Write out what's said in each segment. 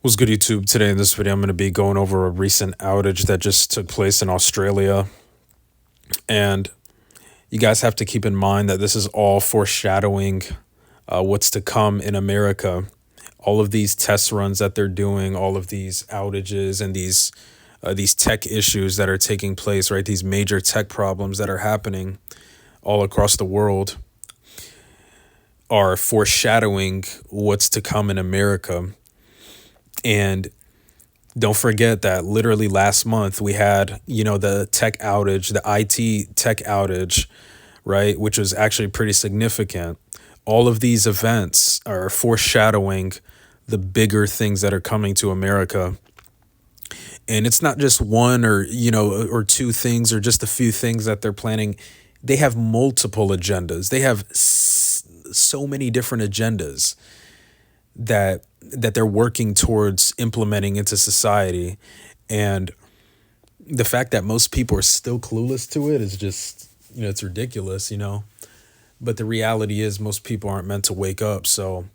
What's good, YouTube? Today in this video, I'm going to be going over a recent outage that just took place in Australia. And you guys have to keep in mind that this is all foreshadowing what's to come in America. All of these test runs that they're doing, all of these outages and these tech issues that are taking place, right? These major tech problems that are happening all across the world are foreshadowing what's to come in America. And don't forget that literally last month we had, the tech outage, the IT tech outage, right? Which was actually pretty significant. All of these events are foreshadowing the bigger things that are coming to America. And it's not just one or two things or just a few things that they're planning. They have multiple agendas. They have so many different agendas that they're working towards implementing into society. And the fact that most people are still clueless to it is just, it's ridiculous, but the reality is most people aren't meant to wake up. So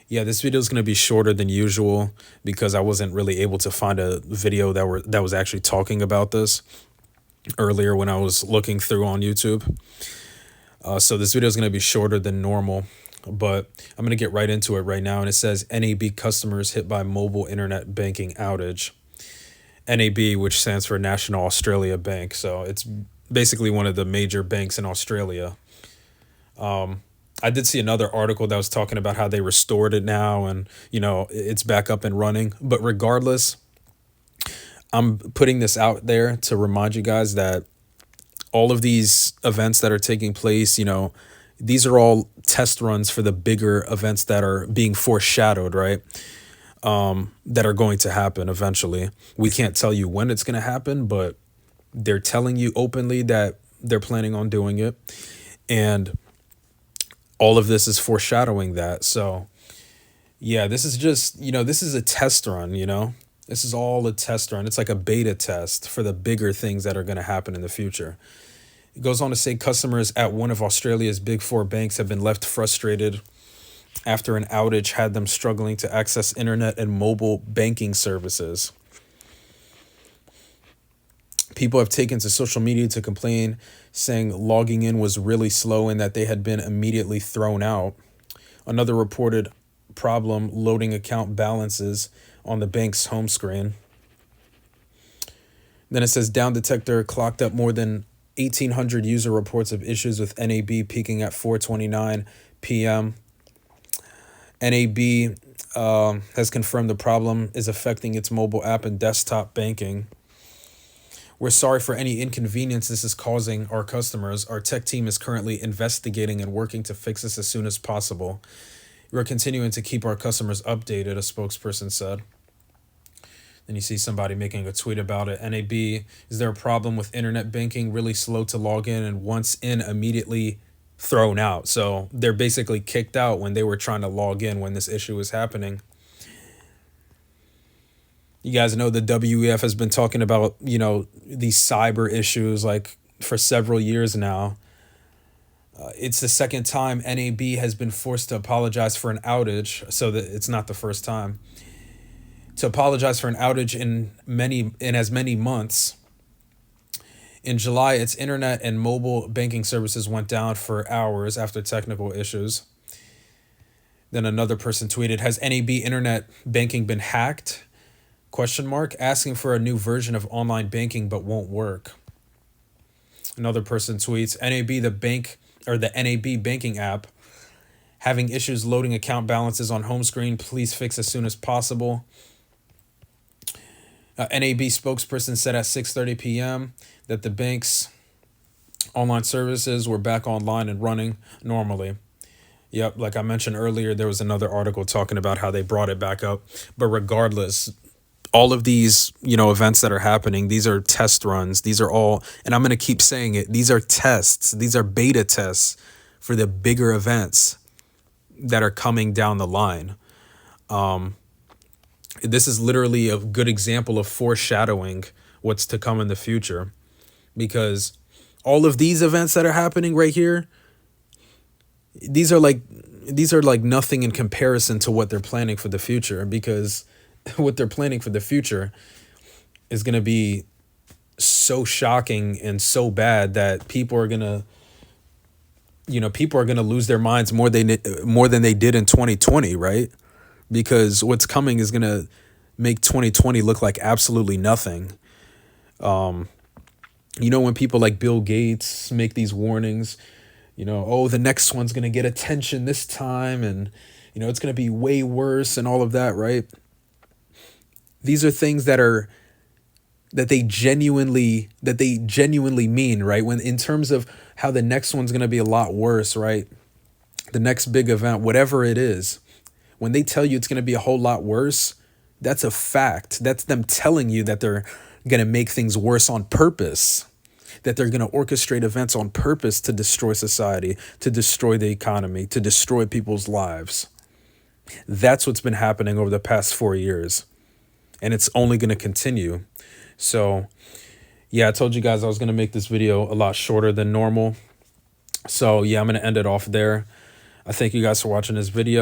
yeah, this video is going to be shorter than usual because I wasn't really able to find a video that was actually talking about this earlier when I was looking through on YouTube. So this video is going to be shorter than normal. But I'm going to get right into it right now. And it says NAB customers hit by mobile internet banking outage. NAB, which stands for National Australia Bank. So it's basically one of the major banks in Australia. I did see another article that was talking about how they restored it now and, it's back up and running. But regardless, I'm putting this out there to remind you guys that all of these events that are taking place, these are all test runs for the bigger events that are being foreshadowed, right? That are going to happen eventually. We can't tell you when it's going to happen, but they're telling you openly that they're planning on doing it. And all of this is foreshadowing that. So yeah, this is just, this is a test run, This is all a test run. It's like a beta test for the bigger things that are going to happen in the future. It goes on to say customers at one of Australia's big four banks have been left frustrated after an outage had them struggling to access internet and mobile banking services. People have taken to social media to complain, saying logging in was really slow and that they had been immediately thrown out. Another reported problem loading account balances on the bank's home screen. Then it says Down Detector clocked up more than 1,800 user reports of issues with NAB peaking at 4:29 p.m. NAB has confirmed the problem is affecting its mobile app and desktop banking. We're sorry for any inconvenience this is causing our customers. Our tech team is currently investigating and working to fix this as soon as possible. We're continuing to keep our customers updated, a spokesperson said. Then you see somebody making a tweet about it. NAB, is there a problem with internet banking? Really slow to log in and once in, immediately thrown out. So they're basically kicked out when they were trying to log in when this issue was happening. You guys know the WEF has been talking about, these cyber issues like for several years now. It's the second time NAB has been forced to apologize for an outage, so that it's not the first time. To apologize for an outage in as many months. In July, its internet and mobile banking services went down for hours after technical issues. Then another person tweeted, has NAB internet banking been hacked? ? Asking for a new version of online banking but won't work. Another person tweets, NAB the bank or the NAB banking app having issues loading account balances on home screen. Please fix as soon as possible. NAB spokesperson said at 6:30 p.m. that the bank's online services were back online and running normally. Yep, like I mentioned earlier, there was another article talking about how they brought it back up. But regardless, all of these, events that are happening, these are test runs. These are all, and I'm going to keep saying it, these are tests. These are beta tests for the bigger events that are coming down the line. This is literally a good example of foreshadowing what's to come in the future, because all of these events that are happening right here, these are like nothing in comparison to what they're planning for the future, because what they're planning for the future is going to be so shocking and so bad that people are going to, people are going to lose their minds more than they did in 2020, right? Because what's coming is going to make 2020 look like absolutely nothing. When people like Bill Gates make these warnings, oh, the next one's going to get attention this time, and it's going to be way worse and all of that, right? These are things that they genuinely mean, right? When in terms of how the next one's going to be a lot worse, right? The next big event, whatever it is, when they tell you it's going to be a whole lot worse, that's a fact. That's them telling you that they're going to make things worse on purpose, that they're going to orchestrate events on purpose to destroy society, to destroy the economy, to destroy people's lives. That's what's been happening over the past 4 years, and it's only going to continue. So, yeah, I told you guys I was going to make this video a lot shorter than normal. So, yeah, I'm going to end it off there. I thank you guys for watching this video.